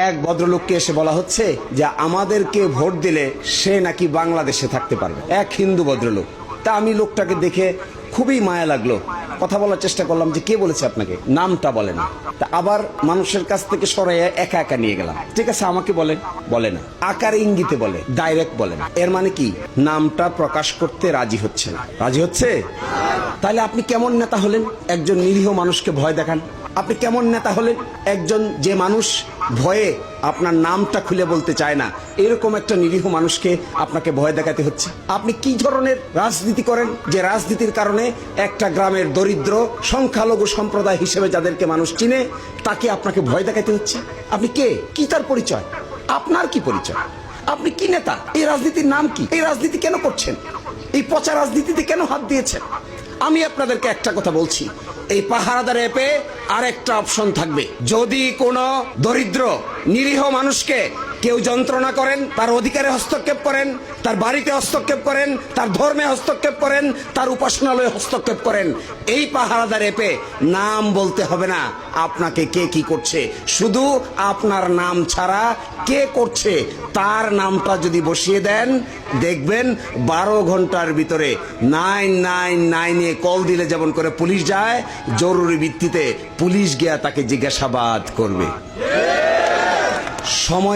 এক ভদ্রলোককে এসে বলা হচ্ছে যে আমাদেরকে ভোট দিলে সে নাকি বাংলাদেশে থাকতে পারবে, এক হিন্দু ভদ্রলোক। তা আমি লোকটাকে দেখে খুবই মায়া লাগলো, কথা বলার চেষ্টা করলাম যে কে বলেছে আপনাকে, নামটা বলেন। তা আবার মানুষের কাছ থেকে সরাইয়া একা একা নিয়ে গেলাম, ঠিক আছে আমাকে বলেন, বলে না, আকারে ইঙ্গিতে বলে, ডাইরেক্ট বলেন। এর মানে কি, নামটা প্রকাশ করতে রাজি হচ্ছে না। রাজি হচ্ছে? তাহলে আপনি কেমন নেতা হলেন? একজন নিরীহ মানুষকে ভয় দেখান। আপনি কেমন নেতা হলেন? একজন যে মানুষ ভয়ে আপনার নামটা খুলে বলতে চায় না, এরকম একটা নিরীহ মানুষকে আপনাকে ভয় দেখাতে হচ্ছে। আপনি কি ধরনের রাজনীতি করেন যে রাজনীতির কারণে একটা গ্রামের দরিদ্র সংখ্যালঘু সম্প্রদায় হিসেবে যাদেরকে মানুষ চিনে তাকে আপনাকে ভয় দেখাতে হচ্ছে? আপনি কে? কি তার পরিচয়? আপনার কি পরিচয়? আপনি কি নেতা? এই রাজনীতির নাম কি? এই রাজনীতি কেন করছেন? এই পচা রাজনীতিতে কেন হাত দিয়েছেন? আমি আপনাদেরকে একটা কথা বলছি, এই পাহারাদার অ্যাপে আরেকটা অপশন থাকবে। যদি কোনো দরিদ্র নিরীহ মানুষকে কেউ যন্ত্রণা করেন, তার অধিকারে হস্তক্ষেপ করেন, তার বাড়িতে হস্তক্ষেপ করেন, তার ধর্মে হস্তক্ষেপ করেন, তার উপাসনালয়ে হস্তক্ষেপ করেন, এই পাহারাদার অ্যাপে নাম বলতে হবে না আপনাকে কে কি করছে, শুধু আপনার নাম ছাড়া কে করছে তার নামটা যদি বসিয়ে দেন, দেখবেন 12 ঘন্টার ভিতরে 999-এ কল দিলে যেমন করে পুলিশ যায়, জরুরি ভিত্তিতে পুলিশ গিয়া তাকে জিজ্ঞাসাবাদ করবে। সময়